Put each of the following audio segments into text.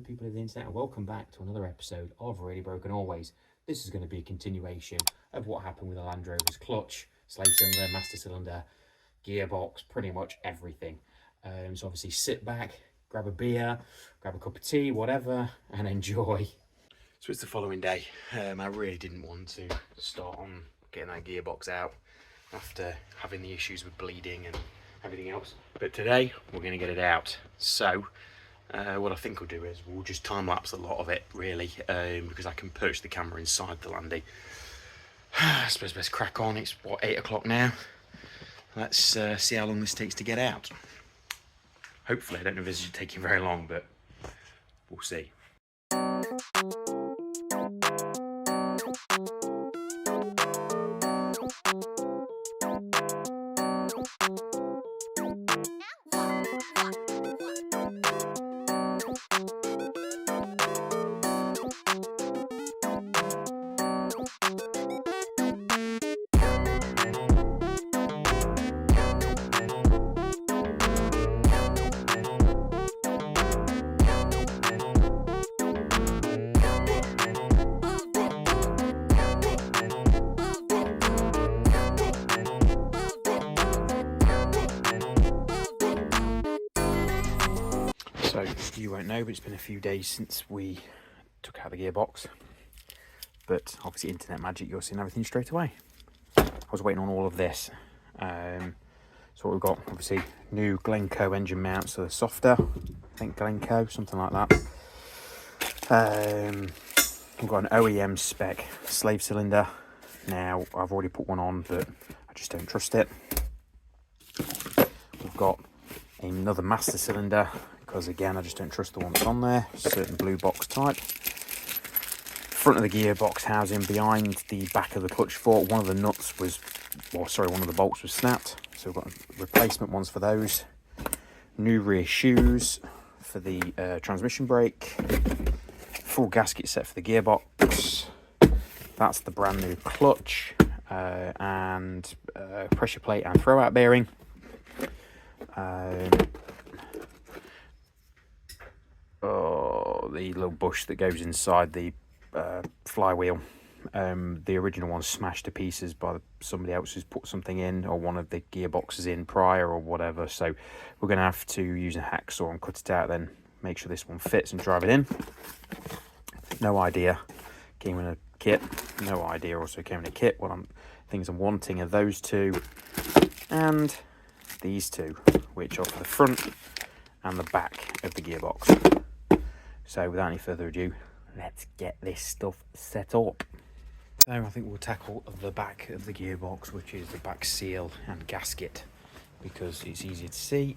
people of the internet, and welcome back to another episode of Really Broken Always. This is going to be a continuation of what happened with the Land Rover's clutch, slave cylinder, master cylinder, gearbox, pretty much everything. So obviously sit back, grab a beer, grab a cup of tea, whatever, and enjoy. So it's the following day. I really didn't want to start on getting that gearbox out after having the issues with bleeding and everything else. But today we're going to get it out. So what I think we'll do is we'll just time lapse a lot of it, really, because I can perch the camera inside the Landy. I suppose best crack on. It's what, 8 o'clock now. Let's see how long this takes to get out. Hopefully I don't envisage it taking very long, but we'll see. So you won't know, but it's been a few days since we took out the gearbox. But obviously internet magic, you're seeing everything straight away. I was waiting on all of this. So what we've got, obviously, new Glencoe engine mounts, so they're softer. I think Glencoe, something like that. We've got an OEM spec slave cylinder. Now, I've already put one on, but I just don't trust it. We've got another master cylinder, because again I just don't trust the one that's on there, certain blue box type. Front of the gearbox housing behind the back of the clutch fork, one of the nuts was, well, sorry, one of the bolts was snapped, so we've got replacement ones for those. New rear shoes for the transmission brake, full gasket set for the gearbox. That's the brand new clutch, and pressure plate and throwout bearing. The little bush that goes inside the flywheel. The original one's smashed to pieces by somebody else who's put something in, or one of the gearboxes in prior or whatever, so we're going to have to use a hacksaw and cut it out, then make sure this one fits and drive it in. No idea came in a kit. No idea also came in a kit. What things I'm wanting are those two and these two, which are for the front and the back of the gearbox. So without any further ado, let's get this stuff set up. So I think we'll tackle the back of the gearbox, which is the back seal and gasket, because it's easier to see.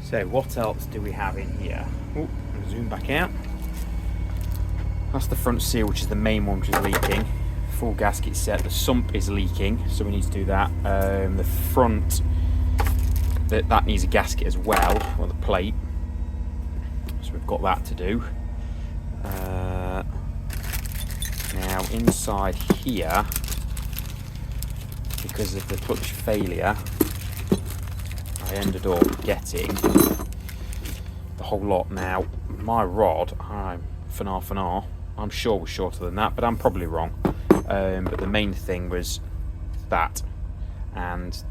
So what else do we have in here? Oh, zoom back out. That's the front seal, which is the main one, which is leaking. Full gasket set. The sump is leaking, so we need to do that. The front that needs a gasket as well, or the plate. So we've got that to do. Now inside here, because of the clutch failure, I ended up getting the whole lot. Now my rod, I'm sure was shorter than that, but I'm probably wrong. But the main thing was that, and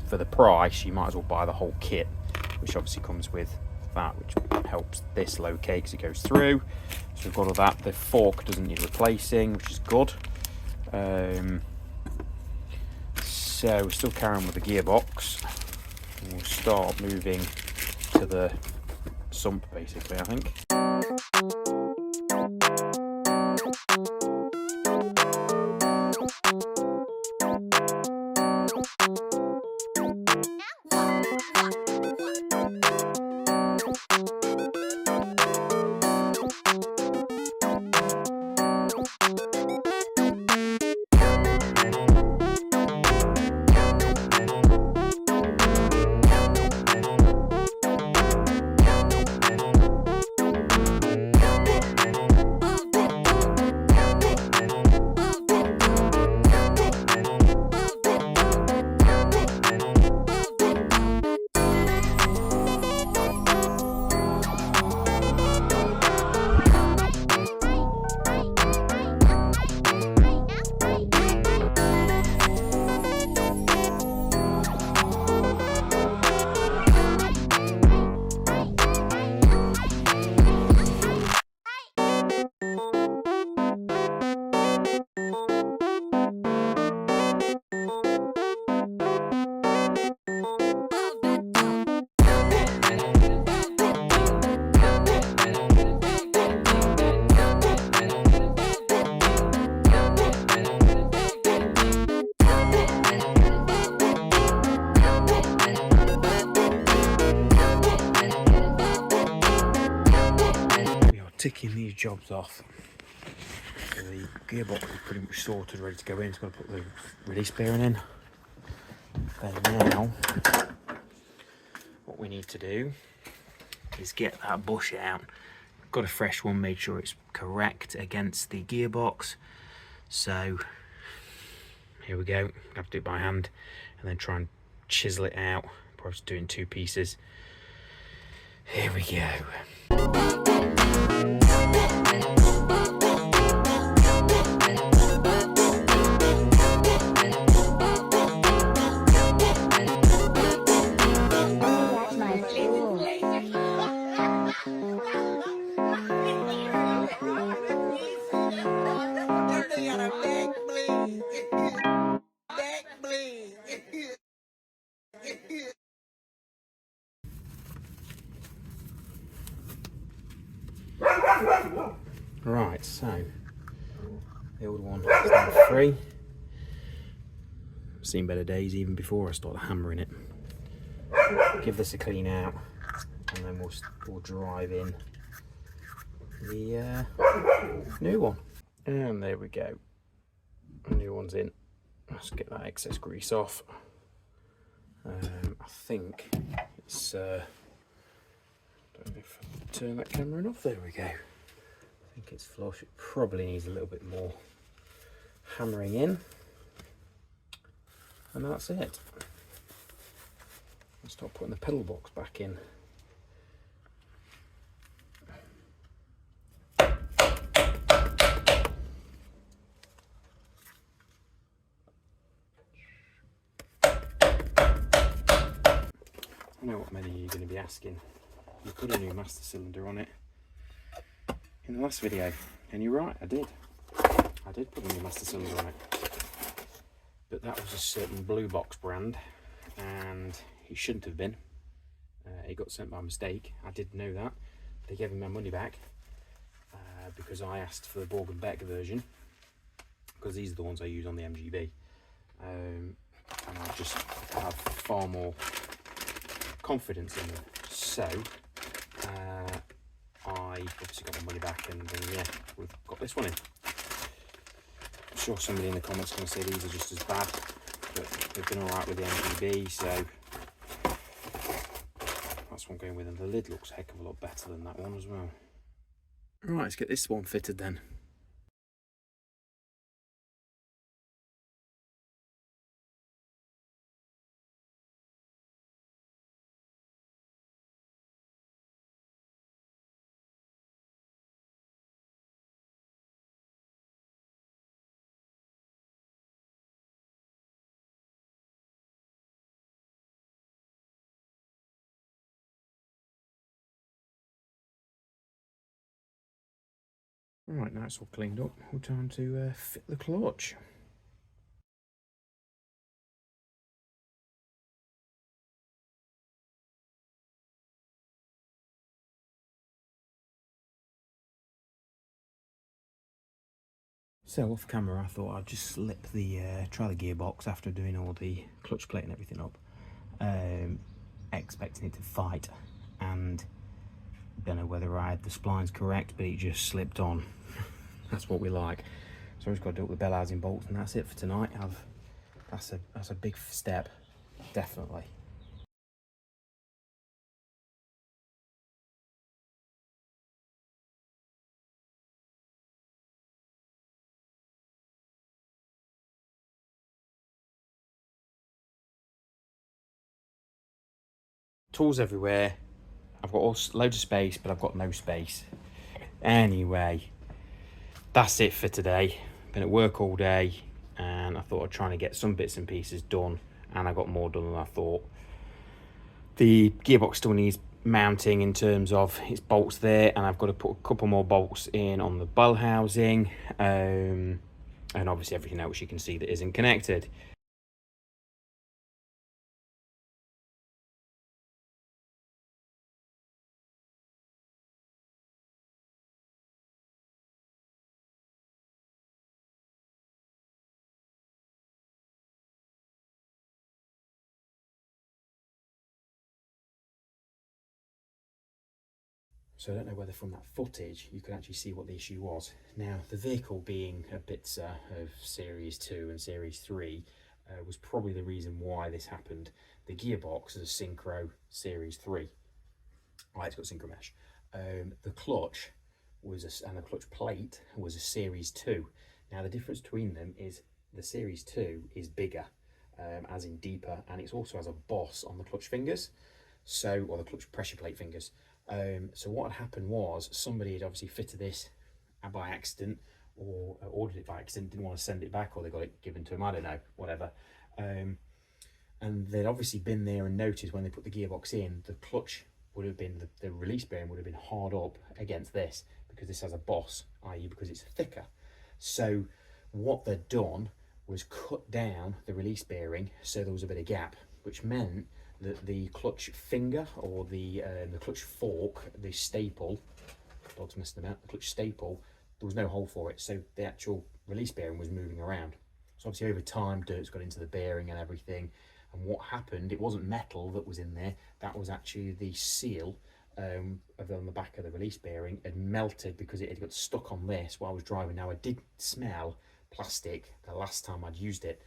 for the price you might as well buy the whole kit, which obviously comes with that, which helps this locate because it goes through. So we've got all that. The fork doesn't need replacing, which is good. So we're still carrying with the gearbox, and we'll start moving to the sump basically, I think. Ticking these jobs off. So the gearbox is pretty much sorted, ready to go in. Just got to put the release bearing in. Then now, what we need to do is get that bush out. Got a fresh one, made sure it's correct against the gearbox. So here we go. I have to do it by hand and then try and chisel it out. Probably just do it in 2 pieces. Here we go. Right, so the old one is now free. Seen better days even before I started hammering it. Give this a clean out, and then we'll drive in the new one. And there we go. The new one's in. Let's get that excess grease off. I think it's. Don't know if I can turn that camera off. There we go. I think it's flush. It probably needs a little bit more hammering in, and that's it. I'll start putting the pedal box back in. I know what many of you are going to be asking. You put a new master cylinder on it in the last video, and you're right, I did put a new master cylinder on it, but that was a certain blue box brand, and it shouldn't have been. It got sent by mistake. I did know that. They gave me my money back because I asked for the Borg and Beck version, because these are the ones I use on the MGB, and I just have far more confidence in them. So I obviously got my money back, and yeah, we've got this one in. I'm sure somebody in the comments is going to say these are just as bad, but they've been alright with the MGB, so That's what I'm going with, and the lid looks a heck of a lot better than that one as well. Right, let's get this one fitted then. Right, now it's all cleaned up. We're time to fit the clutch. So off camera I thought I'd just slip the try the gearbox after doing all the clutch plate and everything up, expecting it to fight, and don't know whether I had the splines correct, but it just slipped on. That's what we like. So I've just got to do up the bell housing bolts, and that's it for tonight. That's a big step, definitely. Tools everywhere. I've got loads of space, but I've got no space. Anyway, that's it for today. Been at work all day, and I thought I'd try and get some bits and pieces done, and I got more done than I thought. The gearbox still needs mounting in terms of its bolts there, and I've got to put a couple more bolts in on the bell housing, and obviously everything else you can see that isn't connected. So I don't know whether from that footage you can actually see what the issue was. Now, the vehicle being a bit of Series 2 and Series 3 was probably the reason why this happened. The gearbox is a Synchro Series 3. Right, it's got synchro mesh. The clutch and the clutch plate was a Series 2. Now, the difference between them is the Series 2 is bigger, as in deeper, and it also has a boss on the clutch fingers, or the clutch pressure plate fingers. So what had happened was somebody had obviously fitted this by accident, or ordered it by accident, didn't want to send it back, or they got it given to them, I don't know, whatever. And they'd obviously been there and noticed when they put the gearbox in, the clutch would have been, the release bearing would have been hard up against this, because this has a boss, i.e. because it's thicker. So what they'd done was cut down the release bearing so there was a bit of gap, which meant that the clutch finger, or the clutch fork, the staple, dog's messing about, the clutch staple, there was no hole for it, so the actual release bearing was moving around. So obviously over time dirt's got into the bearing and everything, and what happened, it wasn't metal that was in there, that was actually the seal on the back of the release bearing had melted because it had got stuck on this while I was driving. Now I did smell plastic the last time I'd used it.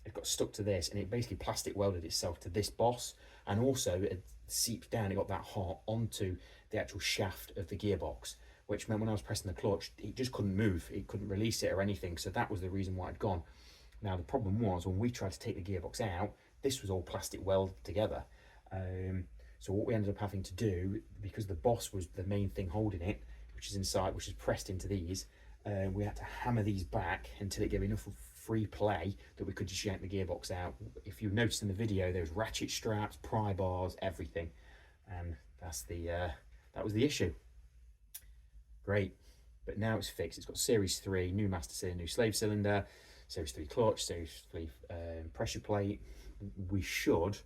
It got stuck to this, and it basically plastic welded itself to this boss, and also it had seeped down, it got that hot onto the actual shaft of the gearbox, which meant when I was pressing the clutch it just couldn't move, it couldn't release it or anything. So that was the reason why it'd gone. Now the problem was when we tried to take the gearbox out, this was all plastic welded together. So what we ended up having to do, because the boss was the main thing holding it, which is inside, which is pressed into these, we had to hammer these back until it gave enough free play that we could just yank the gearbox out. If you noticed in the video, there's ratchet straps, pry bars, everything, and that's that was the issue. Great, but now it's fixed. It's got Series 3, new master cylinder, new slave cylinder, Series 3 clutch, Series 3 pressure plate. We should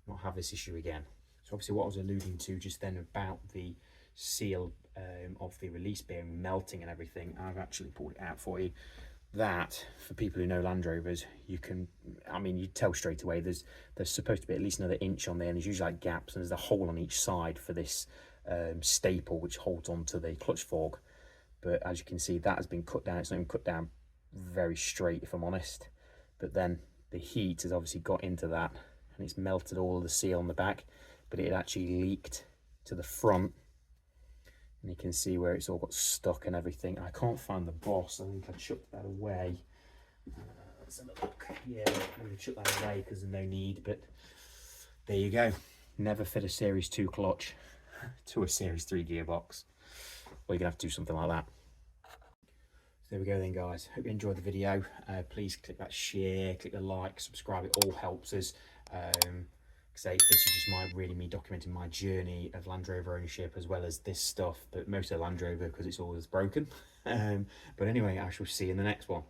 not have this issue again. So obviously what I was alluding to just then about the seal of the release bearing melting and everything, I've actually pulled it out for you. That, for people who know Land Rovers, you can, I mean, you tell straight away there's supposed to be at least another inch on there, and there's usually like gaps, and there's a hole on each side for this staple which holds onto the clutch fork. But as you can see, that has been cut down. It's not even cut down very straight, if I'm honest. But then the heat has obviously got into that, and it's melted all of the seal on the back. but it actually leaked to the front, and you can see where it's all got stuck and everything. I can't find the boss. I think I chucked that away. Let's have a look. Yeah, I'm going to chuck that away because there's no need, but there you go. Never fit a Series 2 clutch to a Series 3 gearbox. Well, you're going to have to do something like that. So there we go then, guys. Hope you enjoyed the video. Please click that share, click the like, subscribe. It all helps us. Say this is just really me documenting my journey of Land Rover ownership, as well as this stuff, but most of Land Rover because it's always broken. But anyway, I shall see you in the next one.